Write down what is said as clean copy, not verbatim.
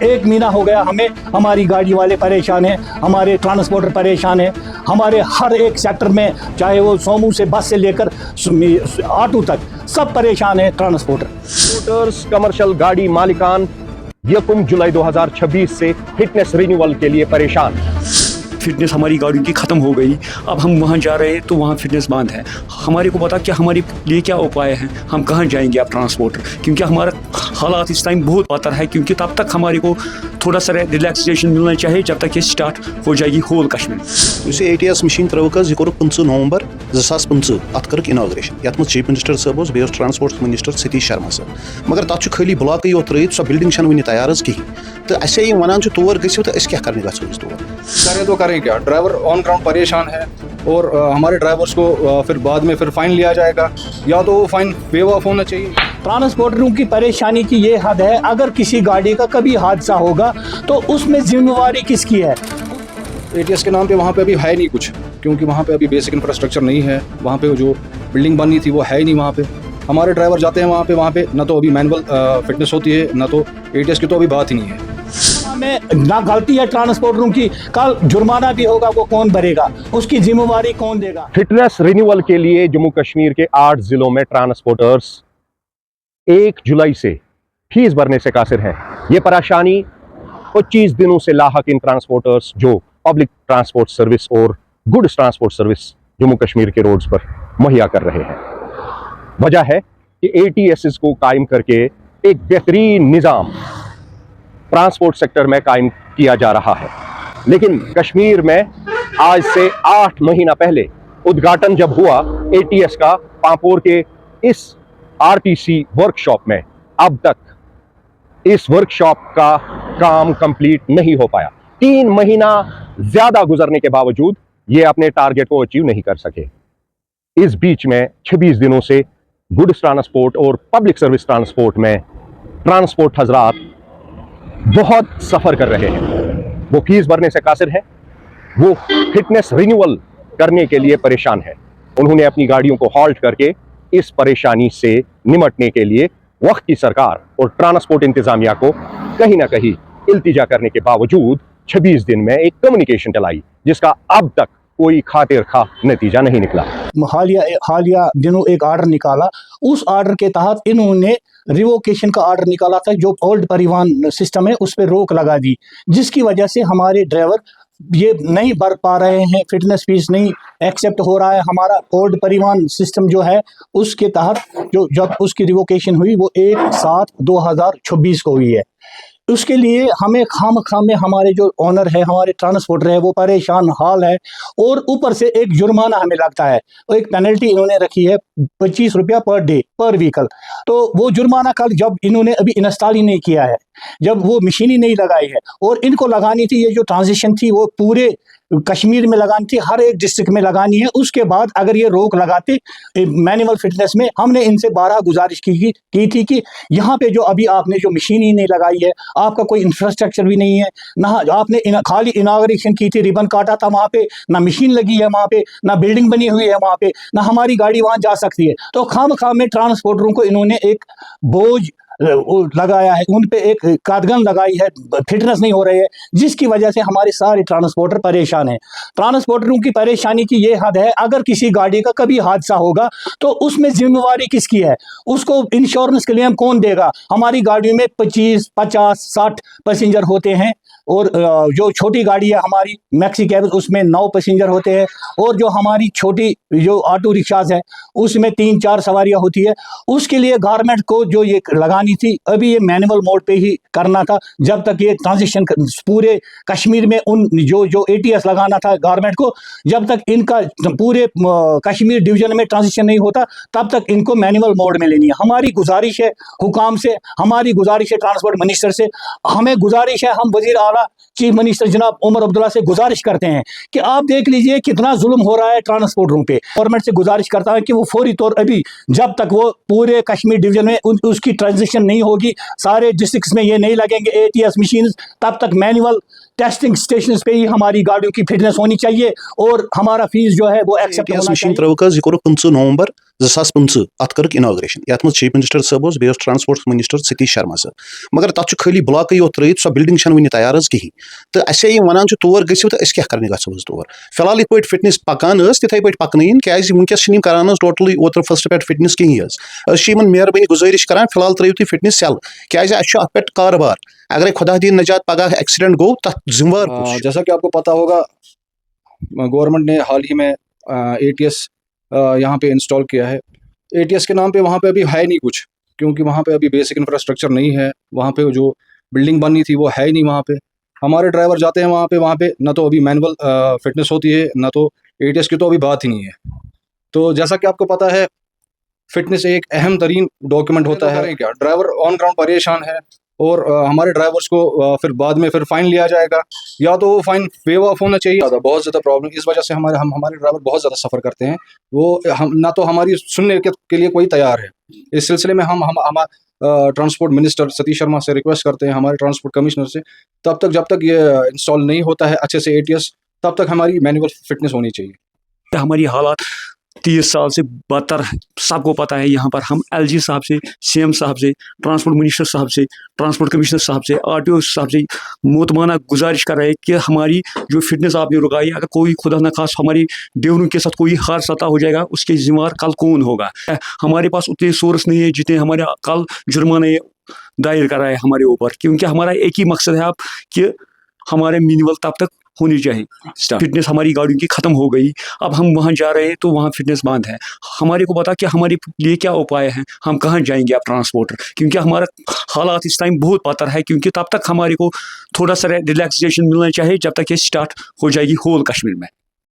एक महीना हो गया हमें, हमारी गाड़ी वाले परेशान हैं, हमारे ट्रांसपोर्टर परेशान हैं, हमारे हर एक सेक्टर में, चाहे वो सोमू से बस से लेकर ऑटो तक, सब परेशान हैं ट्रांसपोर्टर। मोटर्स कमर्शियल गाड़ी मालिकान 1 जुलाई 2026 से फिटनेस रिन्यूअल के लिए परेशान। फिटनेस हमारी गाड़ियों की ख़त्म हो गई, अब हम वहाँ जा रहे हैं तो वहाँ फिटनेस बंद है। हमारे को पता कि हमारे लिए क्या उपाय है, हम कहाँ जाएंगे अब ट्रांसपोर्टर, क्योंकि हमारा हालात इस टाइम बहुत बदतर है, क्योंकि तब तक हमारे को थोड़ा सा रिलैक्सेशन मिलना चाहिए जब तक ये स्टार्ट हो जाएगी होल कश्मीर। ATS मशीन त्रोक यह कोर 15 नवंबर 2025 अत कर इनाग्रेशन, ये मज चीफ मिनिस्टर साहब बे ट्रांसपोर्ट मिनिस्टर सतीश शर्मा साहब, मगर तक खाली ब्लॉक योत त्रित, सो बिल्डिंग वन तैयार कहीं, तो असे वन तौर गो तो क्या करने गो तौर करें तो करें क्या, ड्राइवर ऑन ग्राउंड परेशान है और हमारे ड्राइवर्स को फिर बाद में फिर फाइन लिया जाएगा, या तो वो फाइन वेव ऑफ होना चाहिए। ट्रांसपोर्टरों की परेशानी की ये हद है, अगर किसी गाड़ी का कभी हादसा होगा तो उसमें जिम्मेवारी किसकी है? ATS के नाम पे वहाँ पे अभी है नहीं कुछ, क्योंकि वहाँ पे अभी बेसिक इंफ्रास्ट्रक्चर नहीं है, वहाँ पे जो बिल्डिंग बननी थी वो है ही नहीं वहाँ पे। हमारे ड्राइवर जाते हैं वहाँ पे ना तो अभी मैनुअल फिटनेस होती है, ना तो ATS की तो अभी बात ही नहीं है। में ना गलती है ट्रांसपोर्टरों की, कल जुर्माना भी होगा, वो कौन भरेगा, उसकी जिम्मेवारी कौन देगा? फिटनेस रिन्यूअल के लिए जम्मू कश्मीर के 8 जिलों में ट्रांसपोर्टर्स 1 जुलाई से फीस भरने से कासिर हैं। ये परेशानी 25 दिनों से लाहक इन ट्रांसपोर्टर्स जो पब्लिक ट्रांसपोर्ट सर्विस और goods transport service Jammu Kashmir के रोड्स पर मुहैया कर रहे हैं। वजह है कि ATS को कायम करके एक बेहतरीन निज़ाम ट्रांसपोर्ट सेक्टर में कायम किया जा रहा है, लेकिन कश्मीर में आज से 8 महीना पहले उद्घाटन जब हुआ ATS का पांपोर के इस RTC वर्कशॉप में, अब तक इस वर्कशॉप का काम कंप्लीट नहीं हो पाया। 3 महीना ज्यादा गुजरने के बावजूद ये अपने टारगेट को अचीव नहीं कर सके। इस बीच में 26 दिनों से गुड्स ट्रांसपोर्ट और पब्लिक सर्विस ट्रांसपोर्ट में ट्रांसपोर्ट हजरात बहुत सफर कर रहे हैं। वो फीस भरने से कासिर है, वो फिटनेस रिन्यूअल करने के लिए परेशान है। उन्होंने अपनी गाड़ियों को हॉल्ट करके इस परेशानी से निमटने के लिए वक्त की सरकार और ट्रांसपोर्ट इंतजामिया को कहीं ना कहीं इल्तिजा करने के बावजूद 26 दिन में एक कम्युनिकेशन चलाई, जिसका अब तक कोई खातिर खा नतीजा नहीं निकला। हालिया दिनों एक ऑर्डर निकाला, उस ऑर्डर के तहत इन्होंने रिवोकेशन का ऑर्डर निकाला था, जो ओल्ड परिवहन सिस्टम है उस पर रोक लगा दी, जिसकी वजह से हमारे ड्राइवर ये नहीं भर पा रहे हैं, फिटनेस फीस नहीं एक्सेप्ट हो रहा है। हमारा ओल्ड परिवहन सिस्टम जो है उसके तहत जो जब उसकी रिवोकेशन हुई वो 1/7/2026 को हुई है। उसके लिए हमें खाम में हमारे जो ओनर है, हमारे ट्रांसपोर्टर है, वो परेशान हाल है, और ऊपर से एक जुर्माना हमें लगता है, और एक पेनल्टी इन्होंने रखी है 25 रुपया पर डे पर व्हीकल। तो वो जुर्माना कल जब इन्होंने अभी इंस्टॉल ही नहीं किया है, जब वो मशीन ही नहीं लगाई है, और इनको लगानी थी, ये जो ट्रांजिशन थी वो पूरे कश्मीर में लगानी थी, हर एक डिस्ट्रिक्ट में लगानी है। उसके बाद अगर ये रोक लगाते मैनुअल फिटनेस में, हमने इनसे 12 गुजारिश की थी कि यहाँ पे जो अभी आपने जो मशीन ही नहीं लगाई है, आपका कोई इंफ्रास्ट्रक्चर भी नहीं है, ना आपने खाली इनाग्रेशन की थी, रिबन काटा था वहाँ पे, ना मशीन लगी है वहाँ पे, ना बिल्डिंग बनी हुई है वहाँ पे, ना हमारी गाड़ी वहाँ जा सकती है, तो खाम में ट्रांसपोर्टरों को इन्होंने एक बोझ लगाया है, उन पे एक कादगन लगाई है, फिटनेस नहीं हो रही है, जिसकी वजह से हमारे सारे ट्रांसपोर्टर परेशान हैं। ट्रांसपोर्टरों की परेशानी की ये हद है, अगर किसी गाड़ी का कभी हादसा होगा तो उसमें जिम्मेवारी किसकी है, उसको इंश्योरेंस क्लेम कौन देगा? हमारी गाड़ियों में 25, 50, 60 पैसेंजर होते हैं, और जो छोटी गाड़ी है हमारी मैक्सी कैब उसमें 9 पैसेंजर होते हैं, और जो हमारी छोटी जो ऑटो रिक्शाज है उसमें 3-4 सवारियां होती है। उसके लिए गवर्नमेंट को जो ये लगानी थी, अभी ये मैनुअल मोड पे ही करना था, जब तक ये ट्रांजिशन पूरे कश्मीर में उन जो ATS लगाना था गवर्नमेंट को, जब तक इनका पूरे कश्मीर डिवीजन में ट्रांजिशन नहीं होता तब तक इनको मैनुअल मोड में लेनी है। हमारी गुजारिश है हुकाम से, हमारी गुजारिश है ट्रांसपोर्ट मिनिस्टर से, हमें गुजारिश है, हम वजीर आला चीफ मिनिस्टर जनाब उमर अब्दुल्ला से गुजारिश करते हैं कि आप देख लीजिए कितना जुल्म हो रहा है ट्रांसपोर्टरों पे। गवर्नमेंट से गुजारिश करता है कि वो फौरी तौर अभी जब तक वो पूरे कश्मीर डिवीजन में उसकी ट्रांजिशन नहीं होगी, सारे डिस्ट्रिक्ट्स में ये नहीं लगेंगे ATS मशीन, तब तक मैनुअल टेस्टिंग स्टेशन पे ही हमारी गाड़ियों की फिटनेस होनी चाहिए, और हमारा फीस जो है वो एक्सेप्ट होना चाहिए। मशीन त्रोक 15 नवंबर 2015 ات کٔرٕکھ اِناگریشن یتھ منٛز چیف منسٹر صٲب اوس بیٚیہِ اوس ٹرانسپورٹ منسٹر ستیش شرما صٲب مگر تتھ چھُ خٲلی بلاکٕے یوت ترٲیِتھ سۄ بلڈنگ چھنہٕ وٕنہِ تیار حظ کِہیٖنۍ تہٕ اَسے یِم وَنان چھِ تور گٔژھِو تہٕ أسۍ کیٛاہ کَرنہِ گژھو حظ تور فِلحال یِتھ پٲٹھۍ فِٹنس پکان ٲس تِتھٕے پٲٹھۍ پکنٲیِن کیٛازِ وٕنکیٚس چھِنہٕ یِم کران حظ ٹوٹلی اوترٕ فٔسٹ پٮ۪ٹھ فِٹنس کِہیٖنۍ حظ أسۍ چھِ یِمن مہربٲنی گُزٲرِش کران فِلحال ترٲیِو تُہۍ فِٹنس یَلہٕ کیٛازِ اَسہِ چھُ اَتھ پٮ۪ٹھ کاربار اگرے خۄدا دِیِن نجات پگاہ ایکسیڈنٹ گوٚو تتھ ذمہٕ وار کُس چھُ؟ جیسا کہ آپ کو پتا ہوگا گورنمنٹ نے حال ہی میں ATS یہاں پہ انسٹال کیا ہے. ATS کے نام پہ وہاں پہ ابھی ہے نہیں کچھ کیونکہ وہاں پہ ابھی بیسک انفراسٹرکچر نہیں ہے. وہاں پہ جو بلڈنگ بننی تھی وہ ہے ہی نہیں وہاں پہ. ہمارے ڈرائیور جاتے ہیں وہاں پہ نہ تو ابھی مینول فٹنس ہوتی ہے نہ تو ATS کی تو ابھی بات ہی نہیں ہے. تو جیسا کہ آپ کو پتا ہے فٹنس ایک اہم ترین ڈاکیومنٹ ہوتا ہے. کیا ڈرائیور آن گراؤنڈ پریشان ہے اور ہمارے ڈرائیورس کو پھر بعد میں پھر فائن لیا جائے گا یا تو وہ فائن ویو آف ہونا چاہیے. بہت زیادہ پرابلم اس وجہ سے ہمارے ڈرائیور بہت زیادہ سفر کرتے ہیں. وہ نہ تو ہماری سننے کے لیے کوئی تیار ہے. اس سلسلے میں ہم ٹرانسپورٹ منسٹر ستیش شرما سے ریکویسٹ کرتے ہیں, ہمارے ٹرانسپورٹ کمشنر سے, جب تک یہ انسٹال نہیں ہوتا ہے اچھے سے ATS تب تک ہماری مینول فٹنس ہونی چاہیے. ہماری حالات 30 سال سے بدتر ہے, سب کو پتہ ہے. یہاں پر ہم LG صاحب سے, CM صاحب سے, ٹرانسپورٹ منسٹر صاحب سے, ٹرانسپورٹ کمشنر صاحب سے, RTO صاحب سے محتمانہ گزارش کر رہے ہیں کہ ہماری جو فٹنس آپ نے رکائی, اگر کوئی خدا نخواست ہماری ڈیوروں کے ساتھ کوئی حادثہ ہو جائے گا اس کے ذمہ دار کل کون ہوگا. ہمارے پاس اتنے سورس نہیں ہے جتنے ہمارے کل جرمانے دائر کر رہا ہے ہمارے اوپر, کیونکہ ہمارا ایک ہی مقصد ہے اب کہ ہمارے مینول تب تک ہونی چاہیے. فٹنس ہماری گاڑیوں کی ختم ہو گئی, اب ہم وہاں جا رہے ہیں تو وہاں فٹنس بند ہے. ہمارے کو پتا کہ ہمارے لیے کیا اپائے ہیں, ہم کہاں جائیں گے اب ٹرانسپورٹر, کیونکہ ہمارا حالات اس ٹائم بہت بدتر ہے. کیونکہ تب تک ہمارے کو تھوڑا سا ریلیکسیشن ملنا چاہیے جب تک یہ اسٹارٹ ہو جائے گی ہول کشمیر میں.